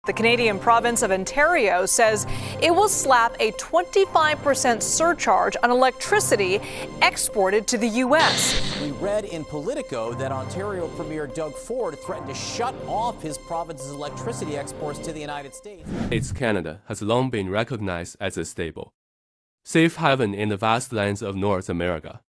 The Canadian province of Ontario says it will slap a 25% surcharge on electricity exported to the U.S. We read in Politico that Ontario Premier Doug Ford threatened to shut off his province's electricity exports to the United States. Canada has long been recognized as a stable, safe haven in the vast lands of North America,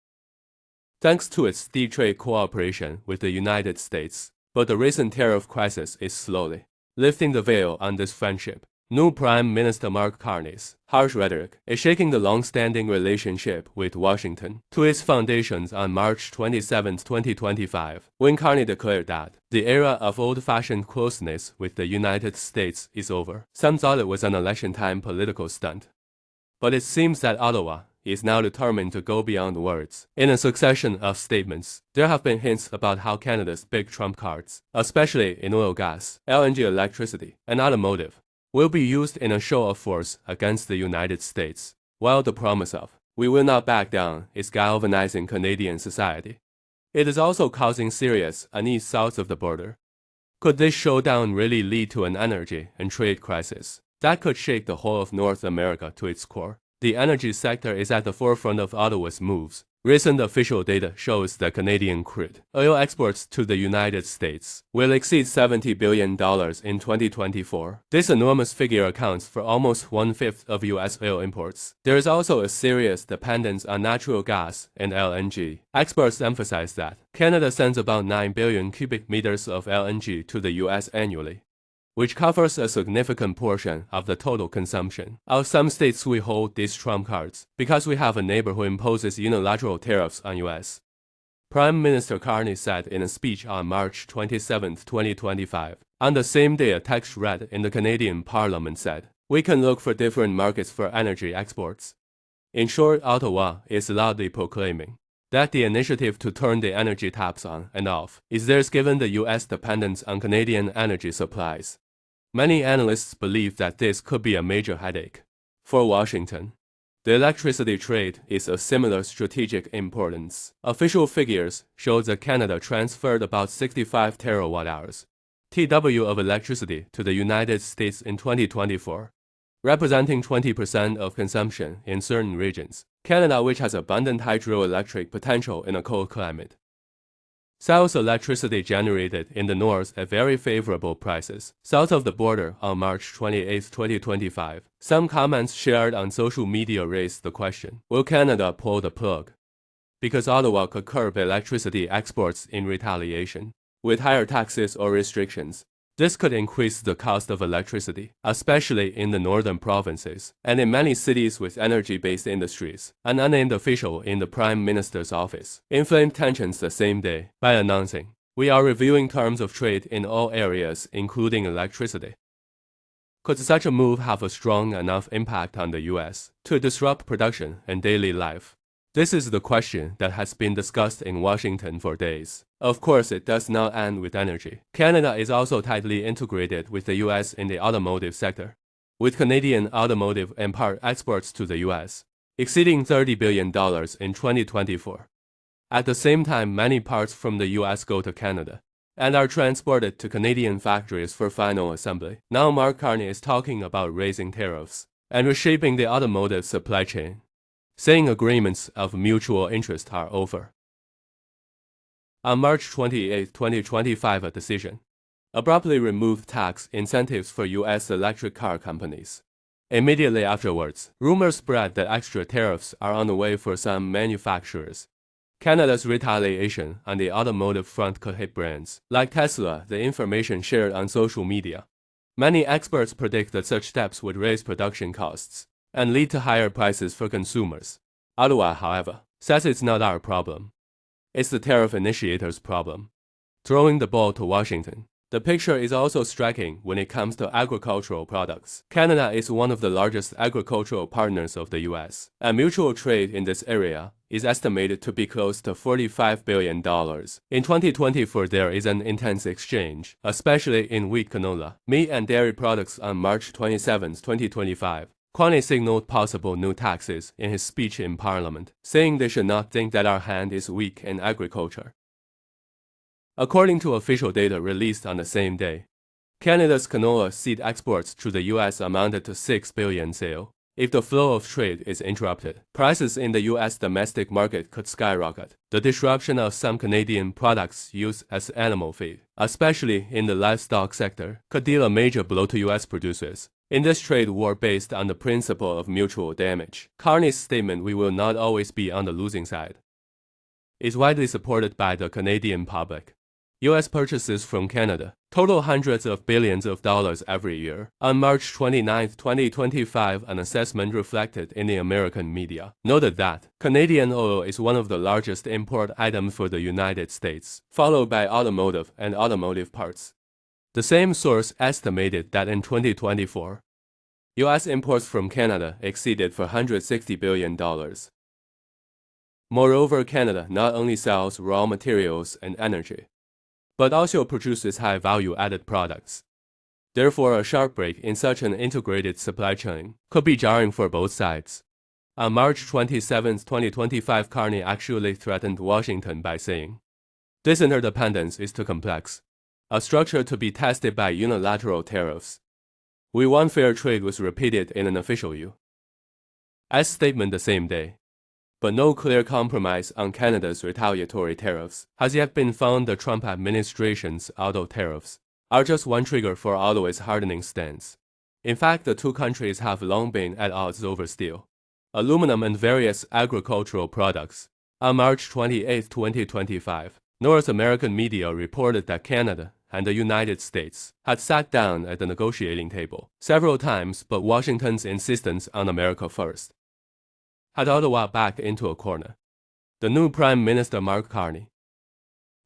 thanks to its deep trade cooperation with the United States. But the recent tariff crisis is slowly lifting the veil on this friendship. New Prime Minister Mark Carney's harsh rhetoric is shaking the long-standing relationship with Washington to its foundations on March 27, 2025, when Carney declared that the era of old-fashioned closeness with the United States is over. Some thought it was an election-time political stunt, but it seems that Ottawa is now determined to go beyond words. In a succession of statements, there have been hints about how Canada's big trump cards, especially in oil, gas, LNG, electricity, and automotive, will be used in a show of force against the United States, while the promise of "we will not back down" is galvanizing Canadian society. It is also causing serious unease south of the border. Could this showdown really lead to an energy and trade crisis that could shake the whole of North America to its core? The energy sector is at the forefront of Ottawa's moves. Recent official data shows that Canadian crude oil exports to the United States will exceed $70 billion in 2024. This enormous figure accounts for almost one-fifth of U.S. oil imports. There is also a serious dependence on natural gas and LNG. Experts emphasize that Canada sends about 9 billion cubic meters of LNG to the U.S. annually, which covers a significant portion of the total consumption. Of some states we hold these trump cards because we have a neighbor who imposes unilateral tariffs on U.S. Prime Minister Carney said in a speech on March 27, 2025. On the same day, a text read in the Canadian Parliament said, "We can look for different markets for energy exports." In short, Ottawa is loudly proclaiming that the initiative to turn the energy taps on and off is theirs given the U.S. dependence on Canadian energy supplies. Many analysts believe that this could be a major headache for Washington. The electricity trade is of similar strategic importance. Official figures show that Canada transferred about 65 terawatt-hours (TW) of electricity to the United States in 2024, representing 20% of consumption in certain regions. Canada, which has abundant hydroelectric potential in a cold climate, sells electricity generated in the north at very favorable prices. South of the border on March 28, 2025, some comments shared on social media raised the question, will Canada pull the plug? Because Ottawa could curb electricity exports in retaliation with higher taxes or restrictions. This could increase the cost of electricity, especially in the northern provinces and in many cities with energy-based industries. An unnamed official in the Prime Minister's office inflamed tensions the same day by announcing, "We are reviewing terms of trade in all areas, including electricity." Could such a move have a strong enough impact on the U.S. to disrupt production and daily life? This is the question that has been discussed in Washington for days. Of course, it does not end with energy. Canada is also tightly integrated with the U.S. in the automotive sector, with Canadian automotive and part exports to the U.S. exceeding $30 billion in 2024. At the same time, many parts from the U.S. go to Canada and are transported to Canadian factories for final assembly. Now Mark Carney is talking about raising tariffs and reshaping the automotive supply chain, saying agreements of mutual interest are over. On March 28, 2025, a decision abruptly removed tax incentives for U.S. electric car companies. Immediately afterwards, rumors spread that extra tariffs are on the way for some manufacturers. Canada's retaliation on the automotive front could hit brands like Tesla, the information shared on social media. Many experts predict that such steps would raise production costs and lead to higher prices for consumers. Ottawa, however, says it's not our problem. It's the tariff initiators' problem, throwing the ball to Washington. The picture is also striking when it comes to agricultural products. Canada is one of the largest agricultural partners of the U.S., and mutual trade in this area is estimated to be close to $45 billion. In 2024, there is an intense exchange, especially in wheat, canola, meat, and dairy products. On March 27, 2025, Carney signaled possible new taxes in his speech in Parliament, saying they should not think that our hand is weak in agriculture. According to official data released on the same day, Canada's canola seed exports to the U.S. amounted to $6 billion sale. If the flow of trade is interrupted, prices in the U.S. domestic market could skyrocket. The disruption of some Canadian products used as animal feed, especially in the livestock sector, could deal a major blow to U.S. producers. In this trade war based on the principle of mutual damage, Carney's statement, "We will not always be on the losing side," is widely supported by the Canadian public. U.S. purchases from Canada total hundreds of billions of dollars every year. On March 29, 2025, an assessment reflected in the American media noted that Canadian oil is one of the largest import items for the United States, followed by automotive and automotive parts. The same source estimated that in 2024, U.S. imports from Canada exceeded $460 billion. Moreover, Canada not only sells raw materials and energy, but also produces high value-added products. Therefore, a sharp break in such an integrated supply chain could be jarring for both sides. On March 27, 2025, Carney actually threatened Washington by saying, "This interdependence is too complex, a structure to be tested by unilateral tariffs. We want fair trade," was repeated in an official U.S. statement the same day. But no clear compromise on Canada's retaliatory tariffs has yet been found. The Trump administration's auto tariffs are just one trigger for Ottawa's hardening stance. In fact, the two countries have long been at odds over steel, aluminum, and various agricultural products. On March 28, 2025, North American media reported that Canada and the United States had sat down at the negotiating table several times, but Washington's insistence on America first had Ottawa backed into a corner. The new Prime Minister Mark Carney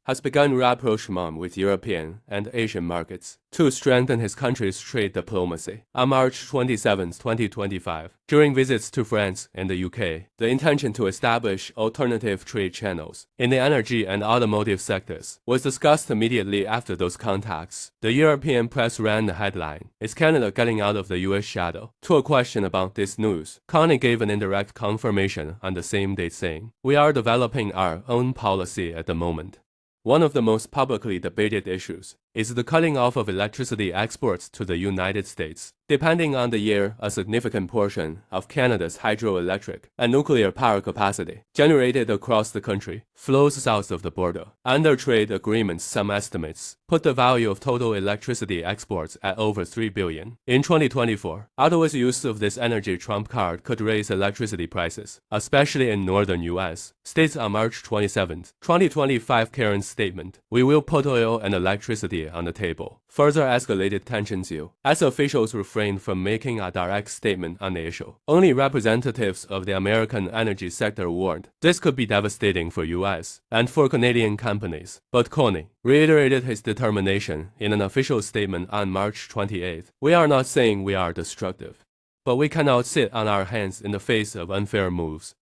has begun rapprochement with European and Asian markets to strengthen his country's trade diplomacy. On March 27, 2025, during visits to France and the UK, the intention to establish alternative trade channels in the energy and automotive sectors was discussed immediately after those contacts. The European press ran the headline, "Is Canada getting out of the US shadow?" To a question about this news, Carney gave an indirect confirmation on the same day, saying, "We are developing our own policy at the moment." One of the most publicly debated issues is the cutting off of electricity exports to the United States. Depending on the year, a significant portion of Canada's hydroelectric and nuclear power capacity generated across the country flows south of the border. Under trade agreements, some estimates put the value of total electricity exports at over $3 billion. In 2024, Ottawa's use of this energy trump card could raise electricity prices, especially in northern U.S. states. On March 27, 2025, Karen's statement, "We will put oil and electricity on the table," further escalated tensions. As officials refrained from making a direct statement on the issue, only representatives of the American energy sector warned this could be devastating for U.S. and for Canadian companies. But Carney reiterated his determination in an official statement on March 28. "We are not saying we are destructive, but we cannot sit on our hands in the face of unfair moves."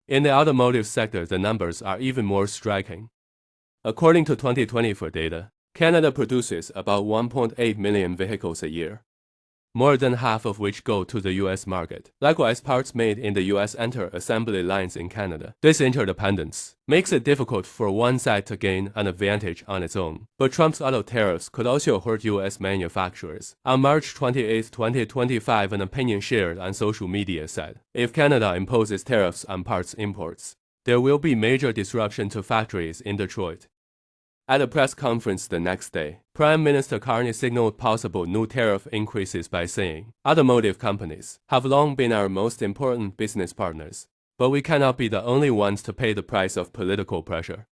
In the automotive sector, the numbers are even more striking. According to 2024 data, Canada produces about 1.8 million vehicles a year, more than half of which go to the U.S. market. Likewise, parts made in the U.S. enter assembly lines in Canada. This interdependence makes it difficult for one side to gain an advantage on its own. But Trump's auto tariffs could also hurt U.S. manufacturers. On March 28, 2025, an opinion shared on social media said, "If Canada imposes tariffs on parts imports, there will be major disruption to factories in Detroit." At a press conference the next day, Prime Minister Carney signaled possible new tariff increases by saying, "Automotive companies have long been our most important business partners, but we cannot be the only ones to pay the price of political pressure."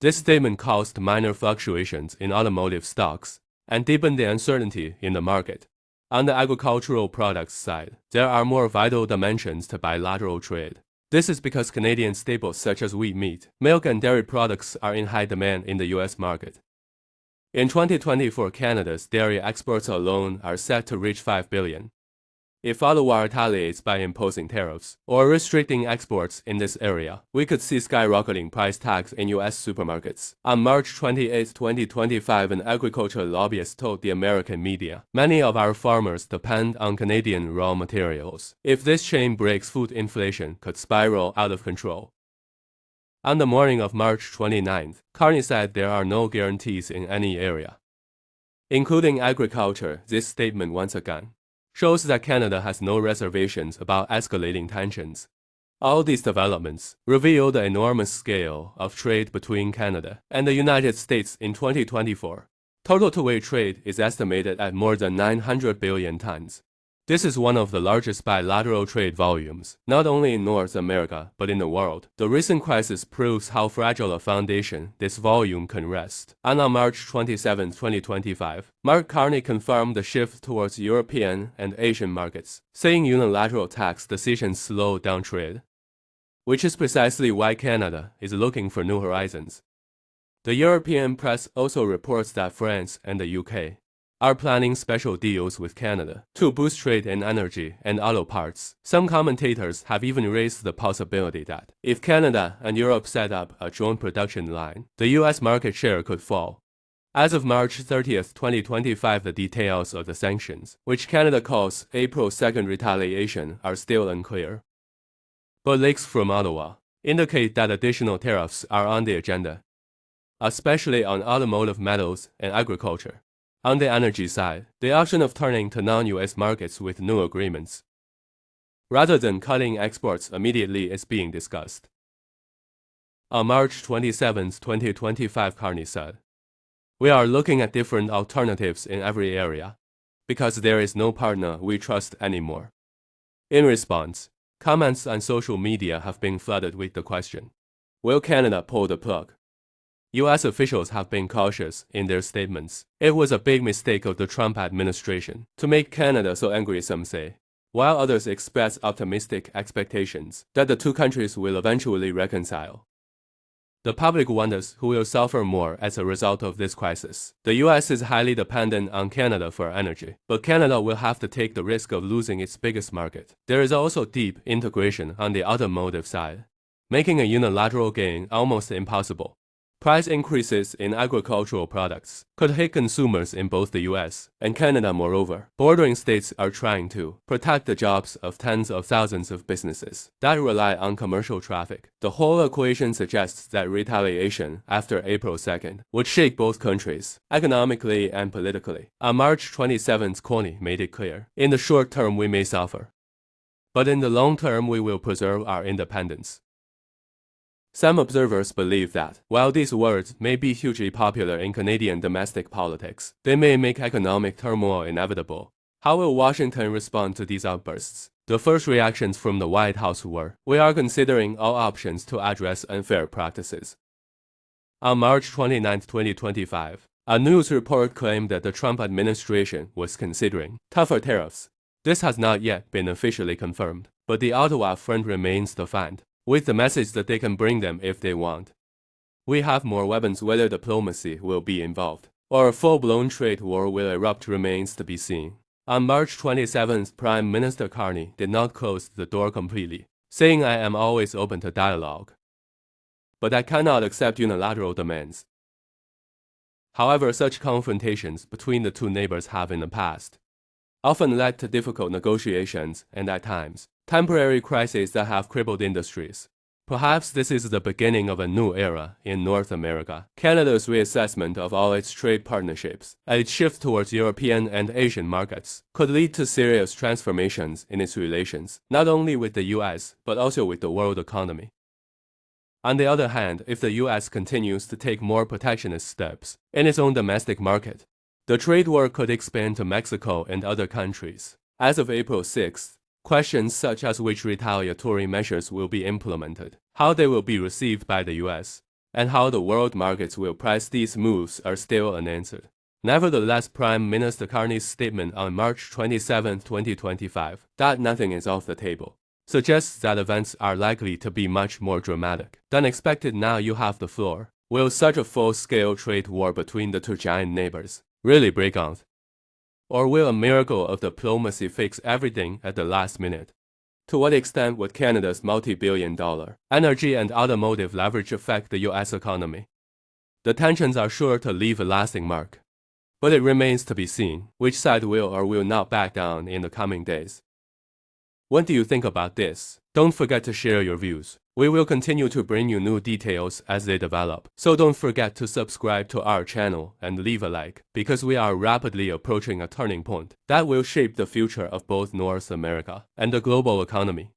This statement caused minor fluctuations in automotive stocks and deepened the uncertainty in the market. On the agricultural products side, there are more vital dimensions to bilateral trade. This is because Canadian staples such as wheat, meat, milk, and dairy products are in high demand in the U.S. market. In 2024, Canada's dairy exports alone are set to reach $5 billion. If Ottawa retaliates by imposing tariffs or restricting exports in this area, we could see skyrocketing price tags in U.S. supermarkets. On March 28, 2025, an agriculture lobbyist told the American media, "Many of our farmers depend on Canadian raw materials. If this chain breaks, food inflation could spiral out of control." On the morning of March 29, Carney said there are no guarantees in any area. including agriculture. This statement once again shows that Canada has no reservations about escalating tensions. All these developments reveal the enormous scale of trade between Canada and the United States in 2024. Total two-way trade is estimated at more than 900 billion tons. This is one of the largest bilateral trade volumes, not only in North America, but in the world. The recent crisis proves how fragile a foundation this volume can rest. And on March 27, 2025, Mark Carney confirmed the shift towards European and Asian markets, saying unilateral tax decisions slow down trade, which is precisely why Canada is looking for new horizons. The European press also reports that France and the UK are planning special deals with Canada to boost trade in energy and auto parts. Some commentators have even raised the possibility that if Canada and Europe set up a joint production line, the US market share could fall. As of March 30, 2025, the details of the sanctions, which Canada calls April 2nd retaliation, are still unclear. But leaks from Ottawa indicate that additional tariffs are on the agenda, especially on automotive, metals, and agriculture. On the energy side, the option of turning to non-US markets with new agreements, rather than cutting exports immediately, is being discussed. On March 27, 2025, Carney said, "We are looking at different alternatives in every area, because there is no partner we trust anymore." In response, comments on social media have been flooded with the question, will Canada pull the plug? U.S. officials have been cautious in their statements. It was a big mistake of the Trump administration to make Canada so angry, some say, while others express optimistic expectations that the two countries will eventually reconcile. The public wonders who will suffer more as a result of this crisis. The U.S. is highly dependent on Canada for energy, but Canada will have to take the risk of losing its biggest market. There is also deep integration on the automotive side, making a unilateral gain almost impossible. Price increases in agricultural products could hit consumers in both the U.S. and Canada. Moreover, bordering states are trying to protect the jobs of tens of thousands of businesses that rely on commercial traffic. The whole equation suggests that retaliation after April 2nd would shake both countries, economically and politically. On March 27th, Carney made it clear, in the short term we may suffer, but in the long term we will preserve our independence. Some observers believe that, while these words may be hugely popular in Canadian domestic politics, they may make economic turmoil inevitable. How will Washington respond to these outbursts? The first reactions from the White House were, "We are considering all options to address unfair practices." On March 29, 2025, a news report claimed that the Trump administration was considering tougher tariffs. This has not yet been officially confirmed, but the Ottawa front remains defiant, with the message that they can bring them if they want. We have more weapons. Whether diplomacy will be involved or a full-blown trade war will erupt remains to be seen. On March 27th, Prime Minister Carney did not close the door completely, saying, "I am always open to dialogue, but I cannot accept unilateral demands." However, such confrontations between the two neighbors have in the past often led to difficult negotiations and, at times, temporary crises that have crippled industries. Perhaps this is the beginning of a new era in North America. Canada's reassessment of all its trade partnerships and its shift towards European and Asian markets could lead to serious transformations in its relations, not only with the US, but also with the world economy. On the other hand, if the US continues to take more protectionist steps in its own domestic market, the trade war could expand to Mexico and other countries. As of April 6th, questions such as which retaliatory measures will be implemented, how they will be received by the US, and how the world markets will price these moves are still unanswered. Nevertheless, Prime Minister Carney's statement on March 27, 2025, that nothing is off the table, suggests that events are likely to be much more dramatic than expected. Now you have the floor. Will such a full-scale trade war between the two giant neighbors really break out? Or will a miracle of diplomacy fix everything at the last minute? To what extent would Canada's multi-billion-dollar energy and automotive leverage affect the U.S. economy? The tensions are sure to leave a lasting mark, but it remains to be seen which side will or will not back down in the coming days. What do you think about this? Don't forget to share your views. We will continue to bring you new details as they develop, so don't forget to subscribe to our channel and leave a like, because we are rapidly approaching a turning point that will shape the future of both North America and the global economy.